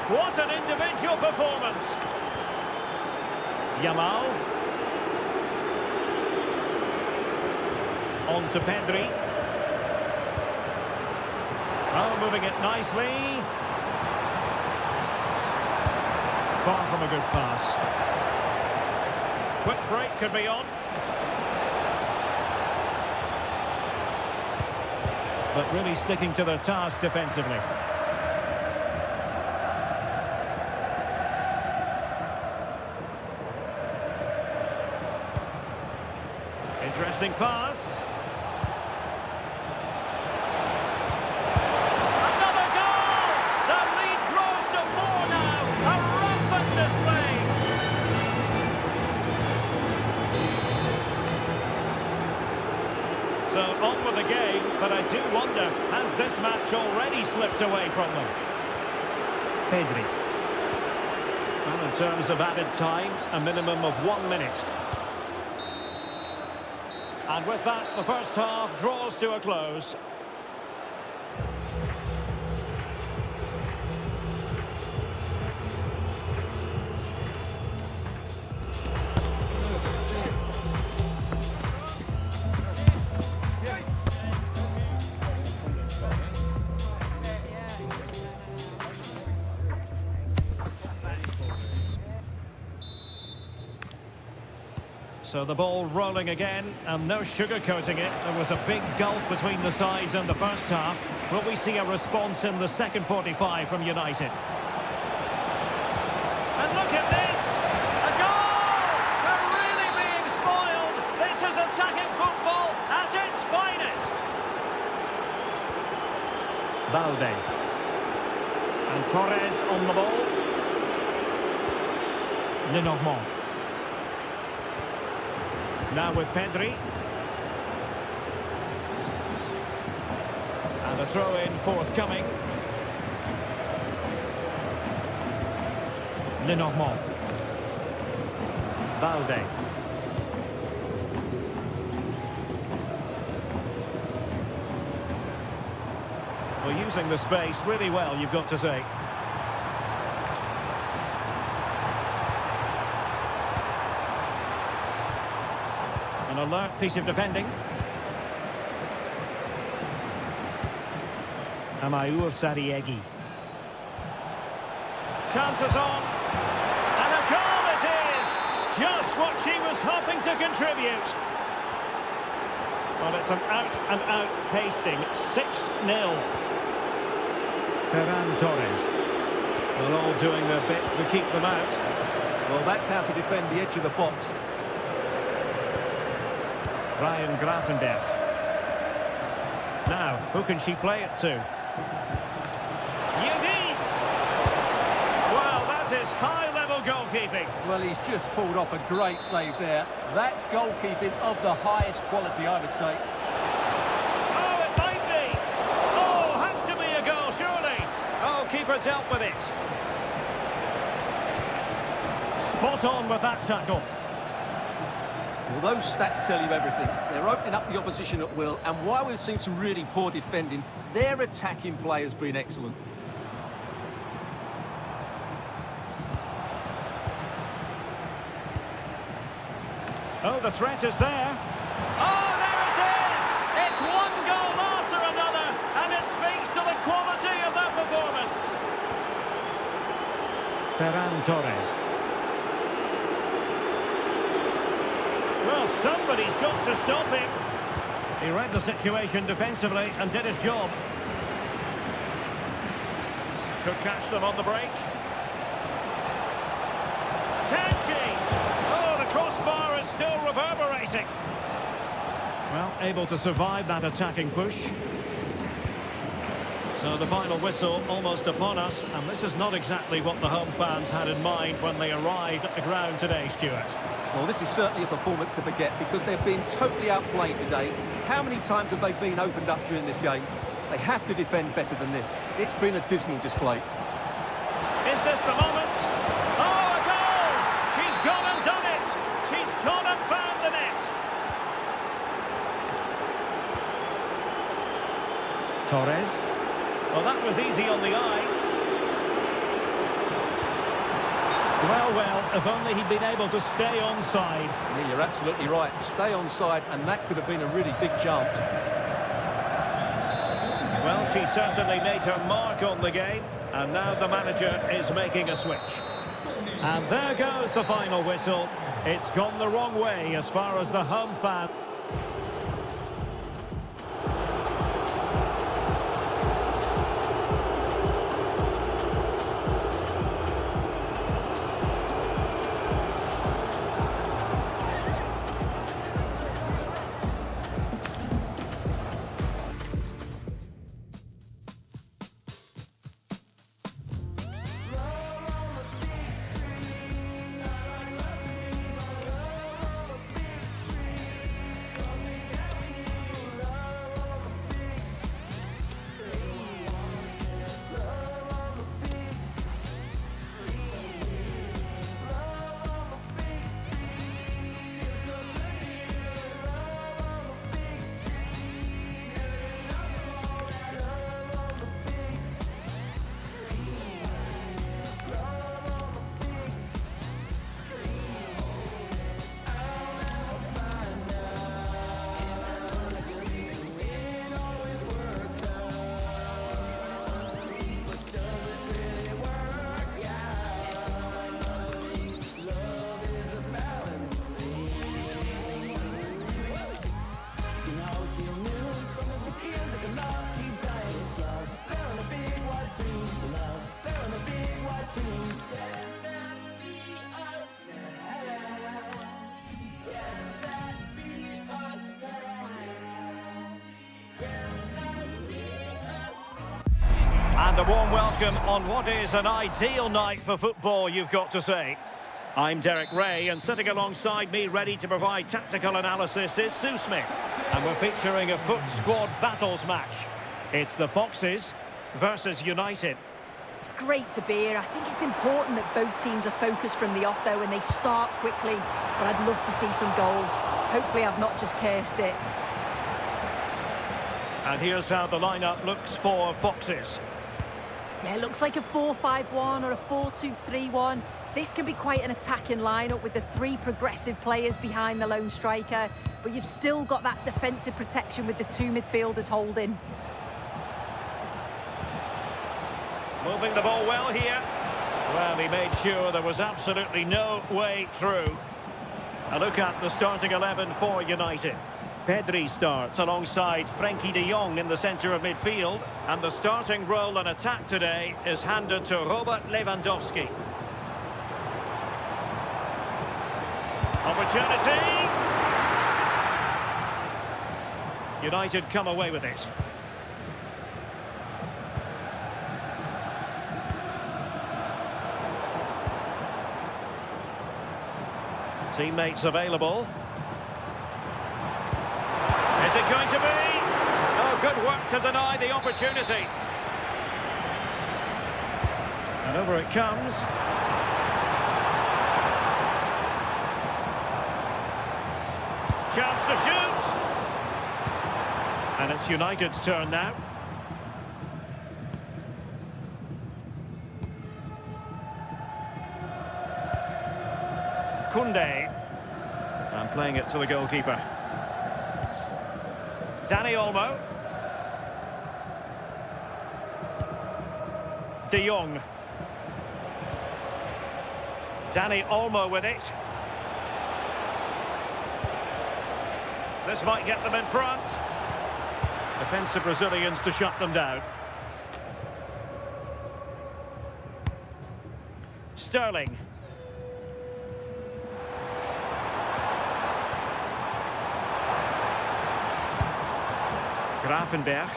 What an individual performance. Yamal. On to Pedri. Oh, moving it nicely. Far from a good pass. Quick break could be on. But really sticking to their task defensively. Interesting pass. Another goal! The lead grows to 4 now. A rampant display. So on with the game, but I do wonder, has this match already slipped away from them? Pedri. Well, in terms of added time, a minimum of 1 minute. And with that, the first half draws to a close. So the ball rolling again, and no sugarcoating it. There was a big gulf between the sides in the first half. Will we see a response in the second 45 from United? And look at this! A goal! We're really being spoiled! This is attacking football at its finest! Balde. And Torres on the ball. Lenormand. Now with Pedri. And a throw-in forthcoming. Lenormand. Balde. Well, using the space really well, you've got to say. An alert piece of defending. Amaour Sariegi. Chances on. And a goal it is! Just what she was hoping to contribute. Well, it's an out-and-out pasting. 6-0. Ferran Torres. They're all doing their bit to keep them out. Well, that's how to defend the edge of the box. Ryan Grafenberg. Now, who can she play it to? Yildiz! Well, that is high-level goalkeeping. Well, he's just pulled off a great save there. That's goalkeeping of the highest quality, I would say. Oh, it might be! Oh, had to be a goal, surely! Oh, keeper dealt with it. Spot on with that tackle. Well, those stats tell you everything. They're opening up the opposition at will, and while we've seen some really poor defending, their attacking play has been excellent. Oh, the threat is there. Oh, there it is! It's one goal after another, and it speaks to the quality of that performance. Ferran Torres. Well, somebody's got to stop him. He read the situation defensively and did his job. Could catch them on the break. Can she? Oh, the crossbar is still reverberating. Well, able to survive that attacking push. So the final whistle almost upon us, and this is not exactly what the home fans had in mind when they arrived at the ground today, Stuart. Well, this is certainly a performance to forget because they've been totally outplayed today. How many times have they been opened up during this game? They have to defend better than this. It's been a dismal display. Is this the moment? Oh, a goal! She's gone and done it! She's gone and found the net! Torres. Well, that was easy on the eye. Well, if only he'd been able to stay onside. Yeah, you're absolutely right. Stay onside, and that could have been a really big chance. Well, she certainly made her mark on the game, and now the manager is making a switch. And there goes the final whistle. It's gone the wrong way as far as the home fan. And a warm welcome on what is an ideal night for football, you've got to say. I'm Derek Ray, and sitting alongside me, ready to provide tactical analysis, is Sue Smith. And we're featuring a FUT Squad Battles match. It's the Foxes versus United. It's great to be here. I think it's important that both teams are focused from the off, though, and they start quickly. But I'd love to see some goals. Hopefully I've not just cursed it. And here's how the lineup looks for Foxes. Yeah, it looks like a 4-5-1 or a 4-2-3-1. This can be quite an attacking lineup with the three progressive players behind the lone striker, but you've still got that defensive protection with the two midfielders holding. Moving the ball well here. Well, he made sure there was absolutely no way through. A look at the starting 11 for United. Pedri starts alongside Frenkie de Jong in the centre of midfield, and the starting role in attack today is handed to Robert Lewandowski. Opportunity! United come away with it. Teammates available. Is it going to be? Oh, good work to deny the opportunity. And over it comes. Chance to shoot. And it's United's turn now. Koundé. And playing it to the goalkeeper. Dani Olmo. De Jong. Dani Olmo with it. This might get them in front. Defensive Brazilians to shut them down. Sterling. Grafenberg.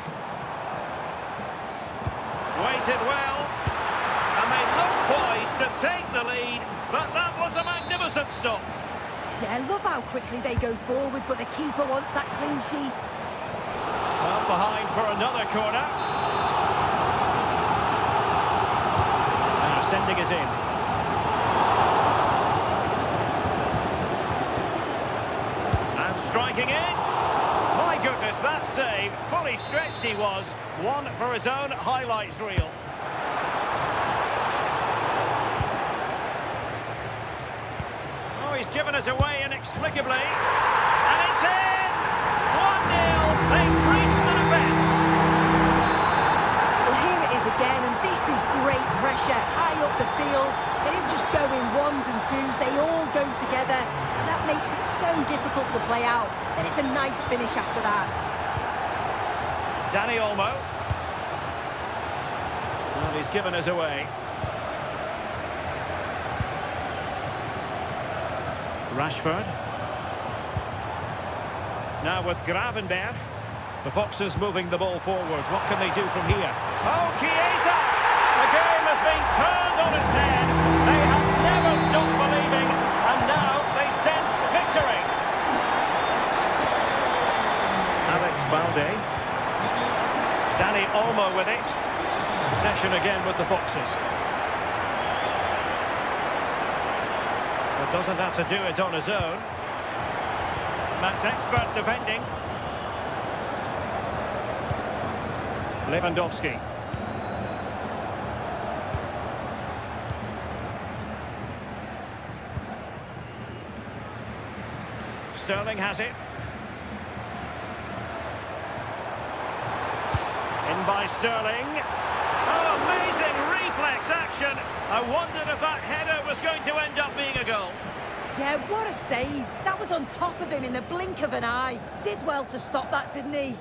anticipated well. And they looked poised to take the lead, but that was a magnificent stop. Yeah, I love how quickly they go forward, but the keeper wants that clean sheet. Well, behind for another corner. Now sending it in. And striking it. My goodness, that save. Fully stretched he was. One for his own highlights reel. Oh, he's given us away inexplicably. And it's in! 1-0. They've breached the defence. Well, here it is again, and this is great pressure. High up the field. They don't just go in ones and twos. They all go together. And that makes it so difficult to play out. And it's a nice finish after that. Danny Olmo. Well, he's given us away. Rashford. Now with Gravenberg. The Foxes moving the ball forward. What can they do from here? Oh, Chiesa! The game has been turned on its head. They have never stopped believing, and now they sense victory. Alex Balde. Danny Olmo with it. Possession again with the Foxes. But doesn't have to do it on his own. That's expert defending. Lewandowski. Sterling has it. In by Sterling. Oh, amazing reflex action. I wondered if that header was going to end up being a goal. Yeah, what a save. That was on top of him in the blink of an eye. Did well to stop that, didn't he?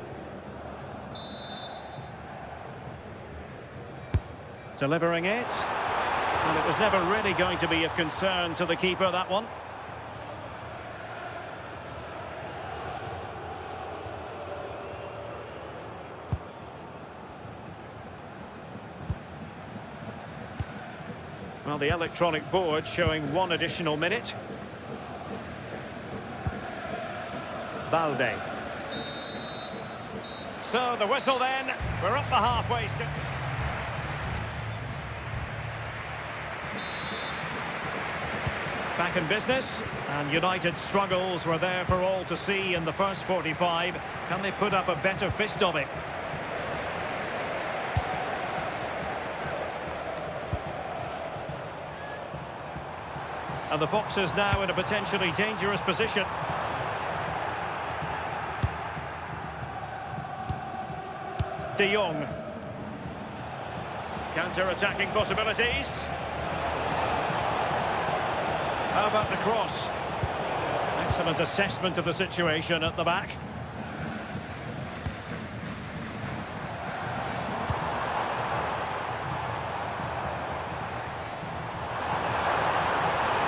Delivering it. And it was never really going to be of concern to the keeper, that one. Well, the electronic board showing one additional minute. Balde. So the whistle then. We're up the halfway step. Back in business, and United's struggles were there for all to see in the first 45. Can they put up a better fist of it? And the Foxes now in a potentially dangerous position. De Jong. Counter-attacking possibilities. How about the cross? Excellent assessment of the situation at the back.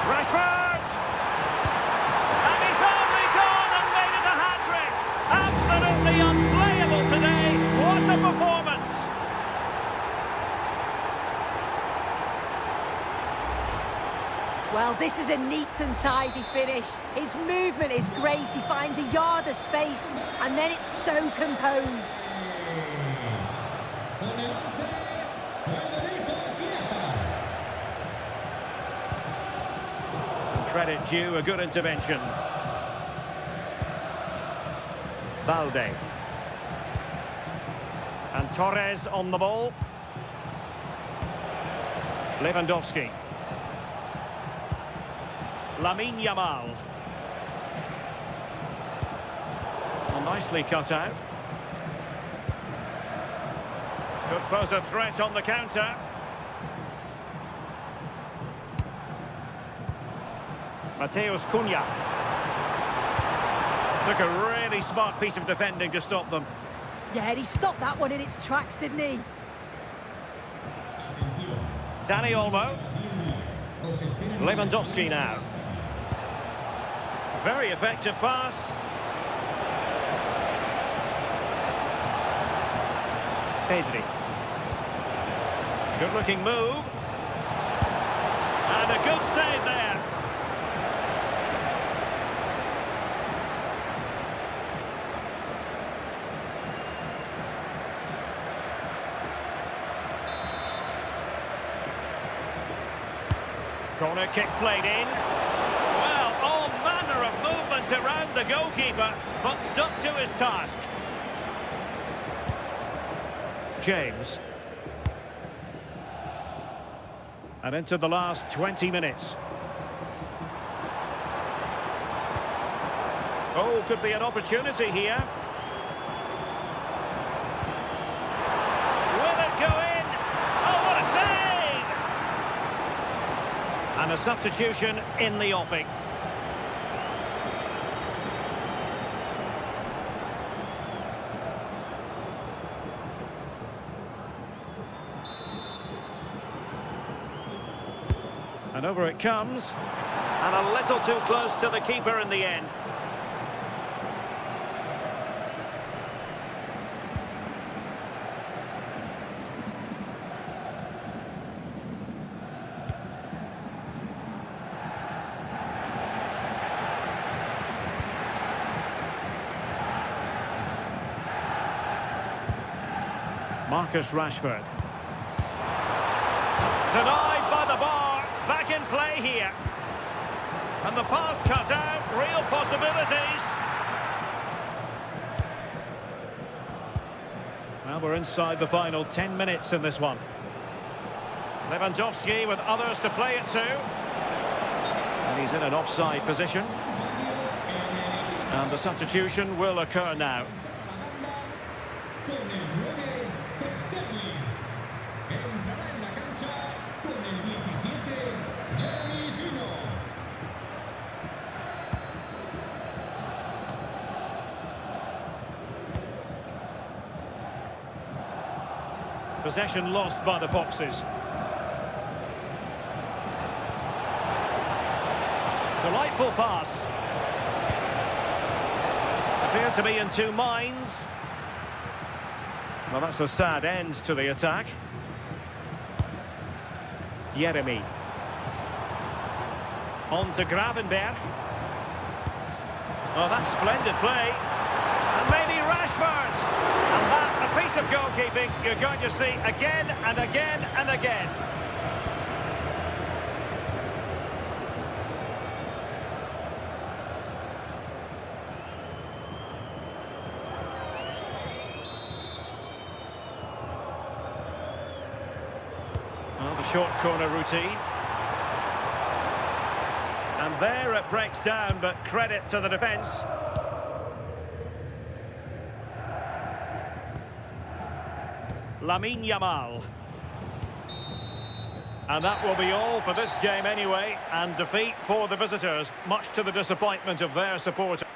Rashford! And he's only gone and made it a hat-trick! Absolutely unplayable today! What a performance! Well, this is a neat and tidy finish. His movement is great. He finds a yard of space, and then it's so composed. Credit due, a good intervention. Balde. And Torres on the ball. Lewandowski. Lamine Yamal. Well, nicely cut out. Could pose a threat on the counter. Mateus Cunha. Took a really smart piece of defending to stop them. Yeah, he stopped that one in its tracks, didn't he? Danny Olmo. Lewandowski now. Very effective pass. Pedri. Good-looking move. And a good save there. Corner kick played in. Well, all manner of movement around the goalkeeper, but stuck to his task. James. And into the last 20 minutes. Oh, could be an opportunity here. Will it go in? Oh, what a save! And a substitution in the offing. And over it comes. And a little too close to the keeper in the end. Marcus Rashford. Denied by the bar. Back in play here. And the pass cut out. Real possibilities. Well, we're inside the final 10 minutes in this one. Lewandowski with others to play it to. And he's in an offside position. And the substitution will occur now. Possession lost by the Foxes. Delightful pass. Appeared to be in two minds. Well, that's a sad end to the attack. Jeremy. On to Gravenberg. Oh, that's splendid play. And maybe Rashford. And that, a piece of goalkeeping you're going to see again and again and again. Well, the short corner routine. And there it breaks down, but credit to the defence. Lamine Yamal. And that will be all for this game anyway, and defeat for the visitors, much to the disappointment of their supporters.